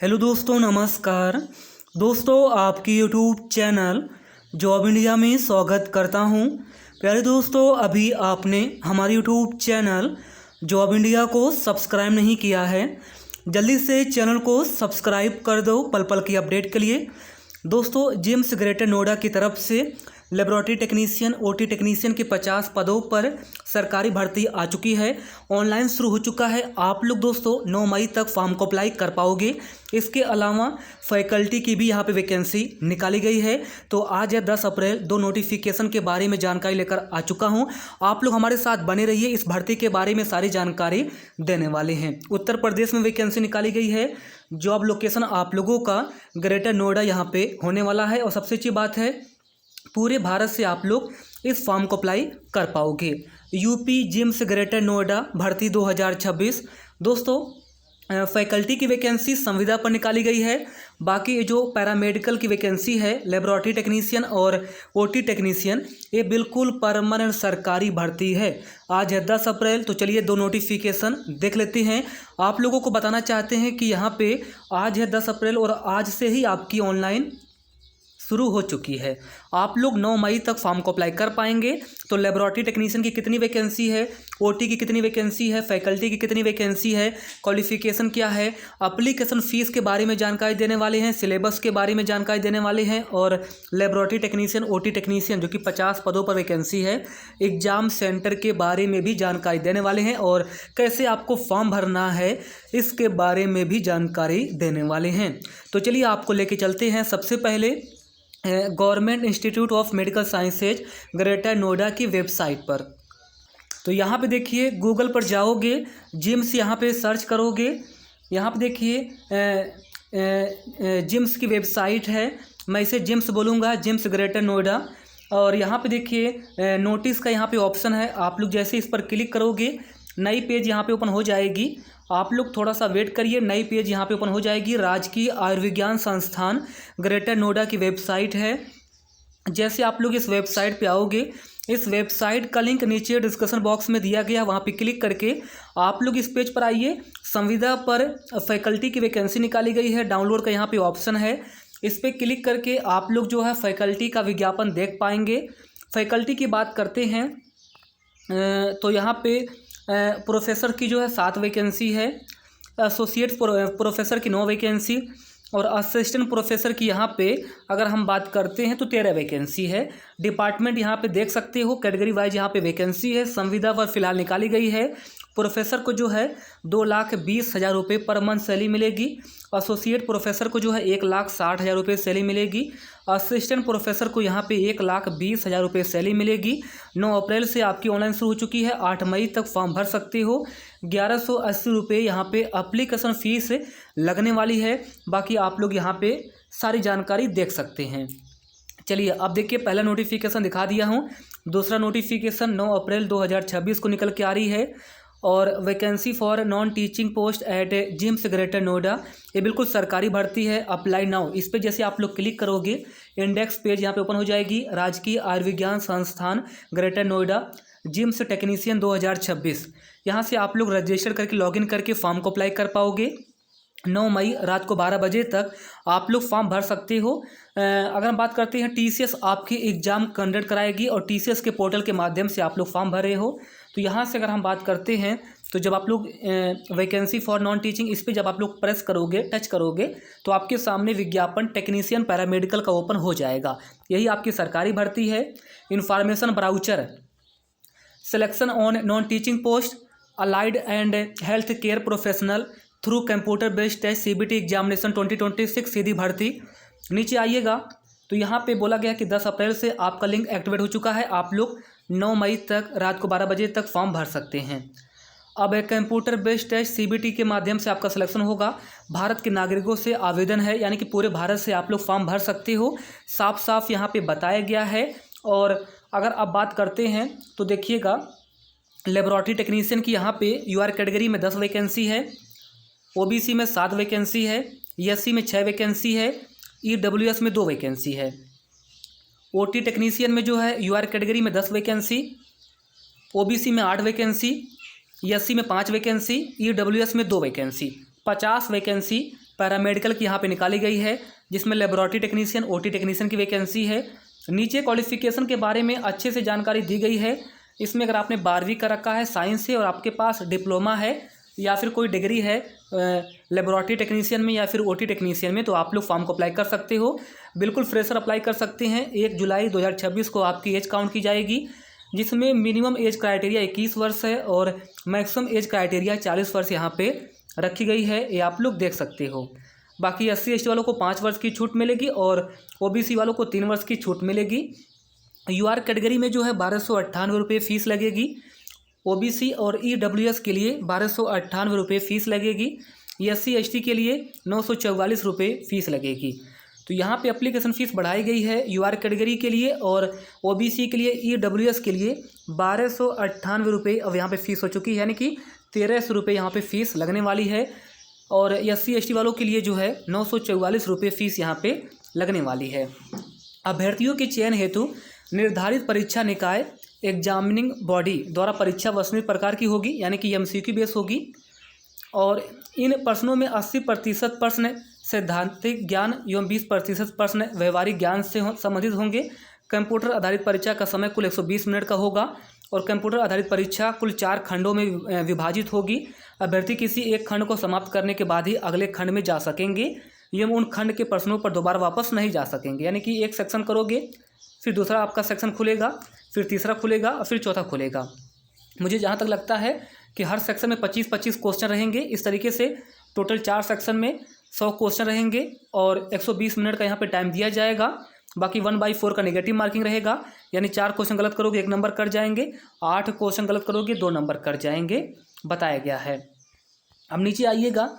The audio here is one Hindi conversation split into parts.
हेलो दोस्तों, नमस्कार। दोस्तों, आपकी यूट्यूब चैनल जॉब इंडिया में स्वागत करता हूं। प्यारे दोस्तों, अभी आपने हमारे यूट्यूब चैनल जॉब इंडिया को सब्सक्राइब नहीं किया है, जल्दी से चैनल को सब्सक्राइब कर दो पल पल की अपडेट के लिए। दोस्तों, जिम्स ग्रेटर नोएडा की तरफ से लेबोरेटरी टेक्नीशियन, ओटी टेक्नीशियन के 50 पदों पर सरकारी भर्ती आ चुकी है। ऑनलाइन शुरू हो चुका है। आप लोग दोस्तों 9 मई तक फॉर्म को अप्लाई कर पाओगे। इसके अलावा फैकल्टी की भी यहाँ पे वैकेंसी निकाली गई है। तो आज है 10 अप्रैल, 2 नोटिफिकेशन के बारे में जानकारी लेकर आ चुका हूँ। आप लोग हमारे साथ बने रहिए, इस भर्ती के बारे में सारी जानकारी देने वाले हैं। उत्तर प्रदेश में वैकेंसी निकाली गई है। जॉब लोकेशन आप लोगों का ग्रेटर नोएडा यहाँ पे होने वाला है। और सबसे अच्छी बात है, पूरे भारत से आप लोग इस फॉर्म को अप्लाई कर पाओगे। यूपी जिम्स ग्रेटर नोएडा भर्ती 2026। दोस्तों, फैकल्टी की वैकेंसी संविदा पर निकाली गई है। बाकी जो पैरामेडिकल की वैकेंसी है, लेबोरेटरी टेक्नीशियन और ओटी टेक्नीशियन, ये बिल्कुल परमानेंट सरकारी भर्ती है। आज है 10 अप्रैल, तो चलिए 2 नोटिफिकेशन देख लेते हैं। आप लोगों को बताना चाहते हैं कि यहाँ पे आज है 10 अप्रैल और आज से ही आपकी ऑनलाइन शुरू हो चुकी है। आप लोग 9 मई तक फॉर्म को अप्लाई कर पाएंगे। तो लेबोरेटरी टेक्नीशियन की कितनी वैकेंसी है, ओटी की कितनी वैकेंसी है, फैकल्टी की कितनी वैकेंसी है, क्वालिफिकेशन क्या है, एप्लीकेशन फ़ीस के बारे में जानकारी देने वाले हैं, सिलेबस के बारे में जानकारी देने वाले हैं। और लेबोरेटरी टेक्नीशियन, ओटी टेक्नीशियन जो कि 50 पदों पर वैकेंसी है, एग्ज़ाम सेंटर के बारे में भी जानकारी देने वाले हैं। और कैसे आपको फॉर्म भरना है, इसके बारे में भी जानकारी देने वाले हैं। तो चलिए आपको लेके चलते हैं। सबसे पहले government institute of medical sciences greater Noida की वेबसाइट पर। तो यहाँ पे देखिए, गूगल पर जाओगे, जिम्स यहाँ पे सर्च करोगे। यहाँ पे देखिए जिम्स की वेबसाइट है, मैं इसे जिम्स बोलूँगा, जिम्स ग्रेटर नोएडा। और यहाँ पे देखिए नोटिस का यहाँ पे ऑप्शन है। आप लोग जैसे इस पर क्लिक करोगे, नई पेज यहाँ पे ओपन हो जाएगी। आप लोग थोड़ा सा वेट करिए, नई पेज यहाँ पे ओपन हो जाएगी। राजकीय आयुर्विज्ञान संस्थान ग्रेटर नोएडा की वेबसाइट है। जैसे आप लोग इस वेबसाइट पे आओगे, इस वेबसाइट का लिंक नीचे डिस्क्रिप्शन बॉक्स में दिया गया, वहाँ पे क्लिक करके आप लोग इस पेज पर आइए। संविदा पर फैकल्टी की वैकेंसी निकाली गई है, डाउनलोड का यहाँ पे ऑप्शन है। इस पर क्लिक करके आप लोग जो है फैकल्टी का विज्ञापन देख पाएंगे। फैकल्टी की बात करते हैं तो यहाँ पे प्रोफेसर की जो है 7 वैकेंसी है, एसोसिएट प्रोफेसर की 9 वैकेंसी, और असिस्टेंट प्रोफेसर की यहाँ पे अगर हम बात करते हैं तो 13 वैकेंसी है। डिपार्टमेंट यहाँ पे देख सकते हो, कैटेगरी वाइज यहाँ पे वैकेंसी है। संविदा पर फिलहाल निकाली गई है। प्रोफेसर को जो है 2,20,000 रुपये पर मंथ सैलरी मिलेगी। एसोसिएट प्रोफेसर को जो है 1,60,000 रुपये सैलरी मिलेगी। असिस्टेंट प्रोफेसर को यहाँ पे 1,20,000 रुपये सैलरी मिलेगी। 9 अप्रैल से आपकी ऑनलाइन शुरू हो चुकी है। 8 मई तक फॉर्म भर सकते हो। 1,180 रुपये यहाँ पे एप्लीकेशन फ़ीस लगने वाली है। बाकी आप लोग यहाँ पे सारी जानकारी देख सकते हैं। चलिए अब देखिए, पहला नोटिफिकेशन दिखा दिया हूँ। दूसरा नोटिफिकेशन 9 अप्रैल 2026 को निकल के आ रही है। और vacancy for non teaching post at GIMS Greater Noida, ये बिल्कुल सरकारी भर्ती है। अप्लाई नाउ, इस पर जैसे आप लोग क्लिक करोगे, इंडेक्स पेज यहाँ पे ओपन हो जाएगी। राजकीय आयुर्विज्ञान संस्थान ग्रेटर नोएडा जिम्स टेक्नीशियन 2026, यहाँ से आप लोग रजिस्टर करके लॉगिन करके फॉर्म को अप्लाई कर पाओगे। 9 मई रात को 12 बजे तक आप लोग फॉर्म भर सकते हो। अगर हम बात करते हैं, टीसीएस आपकी एग्ज़ाम कंडक्ट कराएगी और टीसीएस के पोर्टल के माध्यम से आप लोग फॉर्म भर रहे हो। तो यहाँ से अगर हम बात करते हैं, तो जब आप लोग वैकेंसी फॉर नॉन टीचिंग, इस पर जब आप लोग प्रेस करोगे, टच करोगे, तो आपके सामने विज्ञापन टेक्नीशियन पैरामेडिकल का ओपन हो जाएगा। यही आपकी सरकारी भर्ती है। Information brochure, selection on non teaching post, allied and health care professional through computer based test CBT examination 2026 सीधी भर्ती। नीचे आइएगा तो यहाँ पे बोला गया कि 10 अप्रैल से आपका लिंक एक्टिवेट हो चुका है। आप लोग 9 मई तक रात को 12 बजे तक फॉर्म भर सकते हैं। अब एक कंप्यूटर बेस्ड टेस्ट CBT के माध्यम से आपका सिलेक्शन होगा। भारत के नागरिकों से आवेदन है, यानी कि पूरे भारत से आप लोग फॉर्म भर सकते हो। साफ साफ यहाँ पे बताया गया है। और अगर आप बात करते हैं तो देखिएगा, लेबोरेटरी टेक्नीशियन की यहाँ पे UR कैटेगरी में 10 वैकेंसी है, OBC में 7 वैकेंसी है, SC में 6 वैकेंसी है, EWS में 2 वैकेंसी है। OT टेक्नीशियन में जो है UR कैटेगरी में 10 वैकेंसी, OBC में 8 वैकेंसी, SC में 5 वैकेंसी, EWS में 2 वैकेंसी, 50 वैकेंसी पैरामेडिकल की यहाँ पे निकाली गई है, जिसमें लेबोरेटरी टेक्नीशियन, ओटी टेक्नीशियन की वैकेंसी है। नीचे क्वालिफिकेशन के बारे में अच्छे से जानकारी दी गई है। इसमें अगर आपने 12वीं कर रखा है साइंस से और आपके पास डिप्लोमा है या फिर कोई डिग्री है लेबोरेटरी टेक्नीशियन में या फिर ओटी टेक्नीशियन में, तो आप लोग फॉर्म को अप्लाई कर सकते हो। बिल्कुल फ्रेशर अप्लाई कर सकते हैं। 1 जुलाई 2026 को आपकी एज काउंट की जाएगी, जिसमें मिनिमम एज क्राइटेरिया 21 वर्ष है और मैक्सिमम एज क्राइटेरिया 40 वर्ष यहाँ पे रखी गई है, ये आप लोग देख सकते हो। बाकी SC/ST वालों को 5 वर्ष की छूट मिलेगी और OBC वालों को 3 वर्ष की छूट मिलेगी। UR कैटेगरी में जो है 1298 रुपये फ़ीस लगेगी। OBC और EWS के लिए 1298 रुपये फ़ीस लगेगी। SC/ST के लिए 944 रुपये फ़ीस लगेगी। तो यहाँ पे एप्लीकेशन फ़ीस बढ़ाई गई है UR कैटेगरी के लिए और OBC के लिए, EWS के लिए 1298 रुपये अब यहाँ पे फ़ीस हो चुकी है, यानी कि 1300 रुपये यहाँ पे फ़ीस लगने वाली है। और SC/ST वालों के लिए जो है 944 रुपये फ़ीस यहाँ पे लगने वाली है। अभ्यर्थियों के चयन हेतु निर्धारित परीक्षा निकाय एग्जामिनिंग बॉडी द्वारा परीक्षा वस्तुनिष्ठ प्रकार की होगी, यानी कि MCQ बेस होगी। और इन प्रश्नों में 80% प्रश्न सैद्धांतिक ज्ञान एवं 20% प्रश्न व्यवहारिक ज्ञान से संबंधित होंगे। कंप्यूटर आधारित परीक्षा का समय कुल 120 मिनट का होगा और कंप्यूटर आधारित परीक्षा कुल 4 खंडों में विभाजित होगी। अभ्यर्थी किसी एक खंड को समाप्त करने के बाद ही अगले खंड में जा सकेंगे एवं उन खंड के प्रश्नों पर दोबारा वापस नहीं जा सकेंगे, यानी कि एक सेक्शन करोगे फिर दूसरा आपका सेक्शन खुलेगा, फिर तीसरा खुलेगा और फिर चौथा खुलेगा। मुझे जहाँ तक लगता है कि हर सेक्शन में 25-25 क्वेश्चन रहेंगे। इस तरीके से टोटल 4 सेक्शन में 100 क्वेश्चन रहेंगे और 120 मिनट का यहाँ पे टाइम दिया जाएगा। बाकी 1/4 का नेगेटिव मार्किंग रहेगा, यानी 4 क्वेश्चन गलत करोगे 1 नंबर कट जाएंगे, 8 क्वेश्चन गलत करोगे 2 नंबर कट जाएंगे, बताया गया है। अब नीचे आइएगा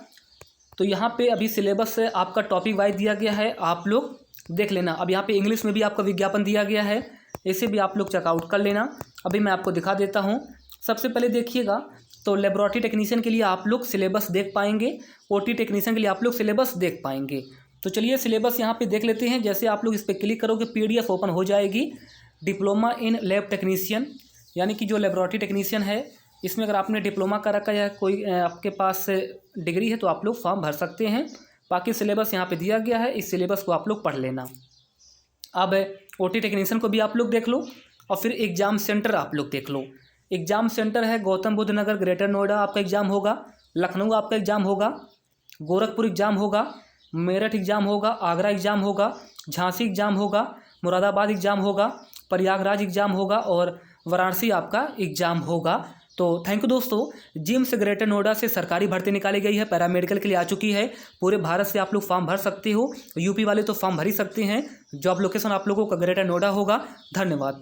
तो यहाँ पे अभी सिलेबस से आपका टॉपिक वाइज दिया गया है, आप लोग देख लेना। अब यहाँ पे इंग्लिश में भी आपका विज्ञापन दिया गया है, इसे भी आप लोग चेकआउट कर लेना। अभी मैं आपको दिखा देता हूँ। सबसे पहले देखिएगा तो लेबोरेटरी टेक्नीशियन के लिए आप लोग सिलेबस देख पाएंगे, ओटी टेक्नीशियन के लिए आप लोग सिलेबस देख पाएंगे। तो चलिए सिलेबस यहाँ पे देख लेते हैं। जैसे आप लोग इस पर क्लिक करोगे PDF ओपन हो जाएगी। डिप्लोमा इन लैब टेक्नीशियन, यानी कि जो लेबोरेटरी टेक्नीशियन है, इसमें अगर आपने डिप्लोमा कर रखा या कोई आपके पास डिग्री है तो आप लोग फॉर्म भर सकते हैं। बाकी सिलेबस यहाँ पे दिया गया है, इस सिलेबस को आप लोग पढ़ लेना। अब ओटी टेक्नीशियन को भी आप लोग देख लो और फिर एग्ज़ाम सेंटर आप लोग देख लो। एग्ज़ाम सेंटर है गौतम बुद्ध नगर ग्रेटर नोएडा आपका एग्ज़ाम होगा, लखनऊ आपका एग्ज़ाम होगा, गोरखपुर एग्ज़ाम होगा, मेरठ एग्ज़ाम होगा, आगरा एग्ज़ाम होगा, झांसी एग्ज़ाम होगा, मुरादाबाद एग्ज़ाम होगा, प्रयागराज एग्ज़ाम होगा और वाराणसी आपका एग्ज़ाम होगा। तो थैंक यू दोस्तों। जिम्स ग्रेटर नोएडा से सरकारी भर्ती निकाली गई है, पैरामेडिकल के लिए आ चुकी है। पूरे भारत से आप लोग फॉर्म भर सकते हो, यूपी वाले तो फॉर्म भर ही सकते हैं। जॉब लोकेशन आप लोगों का ग्रेटर नोएडा होगा। धन्यवाद।